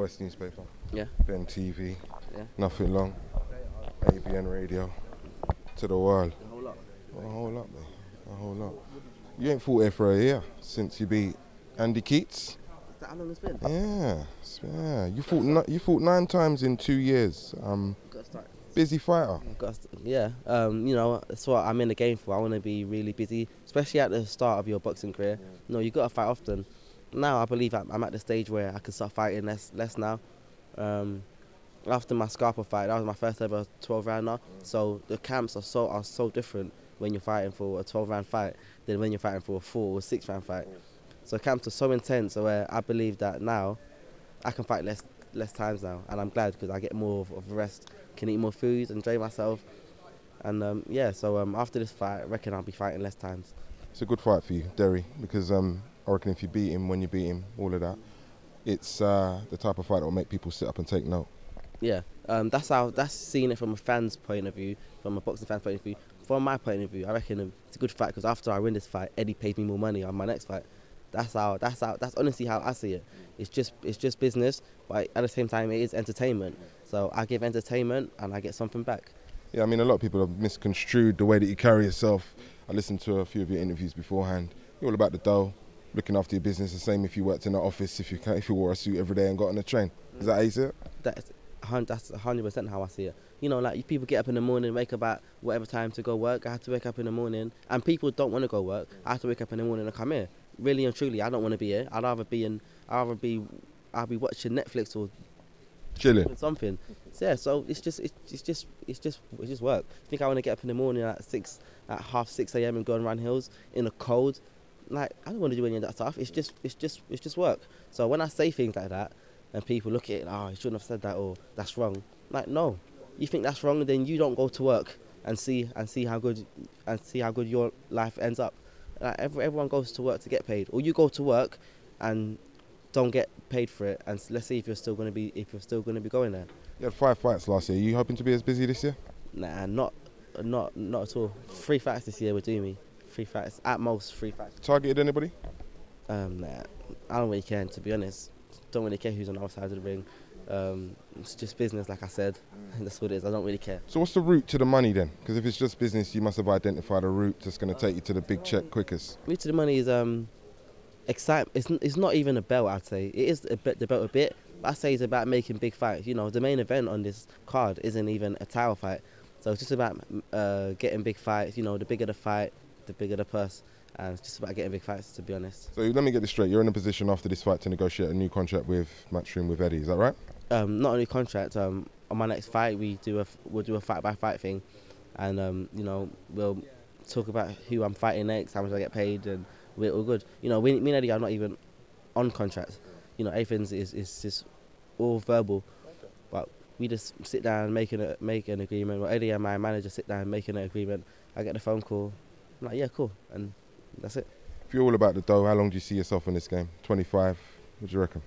Voice newspaper. Yeah. Ben TV. Yeah. Nuffinlong. ABN radio. To the world. A whole lot. A whole lot, mate. A whole lot. You ain't fought here for a year since you beat Andy Keats. Is that how long it's been? Yeah. You fought 9 times in 2 years. Gotta start. Busy fighter. Yeah. You know, that's what I'm in the game for. I want to be really busy, especially at the start of your boxing career. You know, you got to fight often. Now I believe I'm at the stage where I can start fighting less now. After my Scarpa fight, that was my first ever 12-rounder. So the camps are so different when you're fighting for a 12-round fight than when you're fighting for a 4 or 6-round fight. So camps are so intense where I believe that now I can fight less times now, and I'm glad because I get more of a rest, can eat more food, enjoy myself, and So after this fight, I reckon I'll be fighting less times. It's a good fight for you, Derry, because I reckon if you beat him, when you beat him, all of that, it's the type of fight that will make people sit up and take note. Yeah, that's seeing it from a fan's point of view, from a boxing fan's point of view. From my point of view, I reckon it's a good fight because after I win this fight, Eddie pays me more money on my next fight. That's honestly how I see it. It's just business, but at the same time, it is entertainment. So I give entertainment and I get something back. Yeah, I mean, a lot of people have misconstrued the way that you carry yourself. I listened to a few of your interviews beforehand. You're all about the dough, looking after your business. The same if you worked in the office, if you wore a suit every day and got on the train. Is that how you see it? That's 100% how I see it. You know, like people get up in the morning, wake up at whatever time to go work. I have to wake up in the morning, and people don't want to go work. I have to wake up in the morning and come here. Really and truly, I don't want to be here. I'll be watching Netflix or chilling something. So yeah, so it's just work. I think I want to get up in the morning at 6:30 a.m. and go and run hills in the cold. Like I don't want to do any of that stuff. It's just work. So when I say things like that, and people look at it, you shouldn't have said that, or that's wrong. Like no, you think that's wrong, then you don't go to work and see how good your life ends up. Like everyone goes to work to get paid, or you go to work and don't get paid for it. And let's see if you're still going to be going there. You had 5 fights last year. Are you hoping to be as busy this year? Nah, not at all. 3 fights this year would do me. 3 fights at most. 3 fights. Targeted anybody? Nah, I don't really care, to be honest. Don't really care who's on the outside of the ring. It's just business, like I said. That's what it is. I don't really care. So what's the route to the money then? Because if it's just business, you must have identified a route that's going to take you to the big check quickest. Route to the money is excitement. It's not even a belt, I'd say. It is the belt a bit, but I say it's about making big fights. You know, the main event on this card isn't even a title fight, so it's just about getting big fights. You know, the bigger the fight, the bigger the purse. And it's just about getting big fights, to be honest. So let me get this straight. You're in a position after this fight to negotiate a new contract with Matchroom with Eddie. Is that right? Not a new contract. On my next fight, we'll do a fight-by-fight thing, and you know, we'll talk about who I'm fighting next, how much I get paid, and we're all good. You know, me and Eddie are not even on contract. You know, everything is just all verbal, but we just sit down and make an agreement. Well, Eddie and my manager sit down and make an agreement. I get the phone call. I'm like, yeah, cool, and that's it. If you're all about the dough, how long do you see yourself in this game? 25? What do you reckon?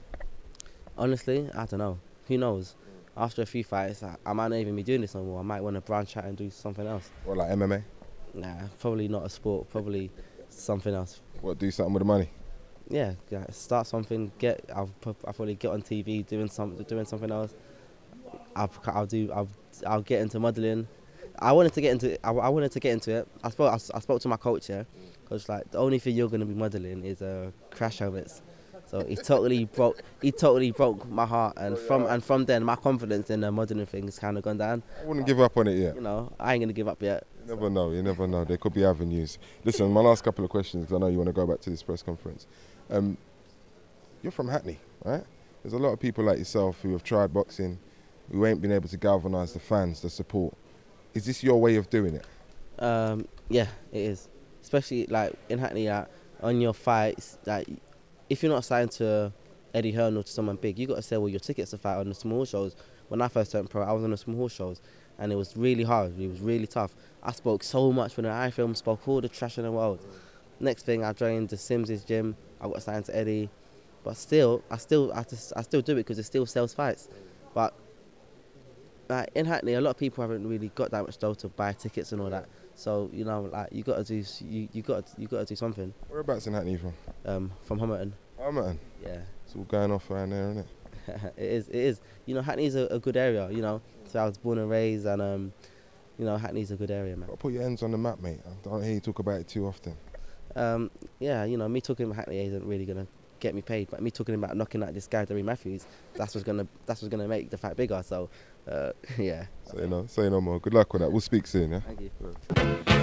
Honestly, I don't know. Who knows? After a few fights, I might not even be doing this no more. I might want to branch out and do something else. Or like MMA? Nah, probably not a sport. Probably something else. What, do something with the money? Yeah, start something. I'll probably get on TV doing something else. I'll get into modelling. I wanted to get into it. I spoke to my coach, yeah, because like the only thing you're gonna be modelling is crash helmets. So he totally broke my heart, and from then my confidence in the modelling thing has kind of gone down. I wouldn't give up on it yet. You know, I ain't gonna give up yet. You never know. There could be avenues. Listen, my last couple of questions, because I know you want to go back to this press conference. You're from Hackney, right? There's a lot of people like yourself who have tried boxing, who ain't been able to galvanise the fans, the support. Is this your way of doing it? Yeah, it is. Especially like in Hackney, on your fights, like if you're not signed to Eddie Hearn or to someone big, you got to sell all your tickets to fight on the small shows. When I first turned pro, I was on the small shows, and it was really hard. It was really tough. I spoke so much when I filmed, spoke all the trash in the world. Next thing, I joined the Sims's gym. I got signed to Eddie, but still, I still do it because it still sells fights. But like in Hackney, a lot of people haven't really got that much dough to buy tickets and all that. So you know, like you got to do something. Whereabouts in Hackney you from? From Homerton. Homerton. Yeah. It's all going off around there, isn't it? It is. It is. You know, Hackney's a good area. You know, so I was born and raised, and you know, Hackney's a good area, man. Gotta put your ends on the map, mate. I don't hear you talk about it too often. Yeah, you know, me talking about Hackney isn't really gonna get me paid, but me talking about knocking out this guy, Derry Matthews, that's what's gonna make the fight bigger. So, yeah. Say no more. Good luck with that. We'll speak soon, yeah? Thank you.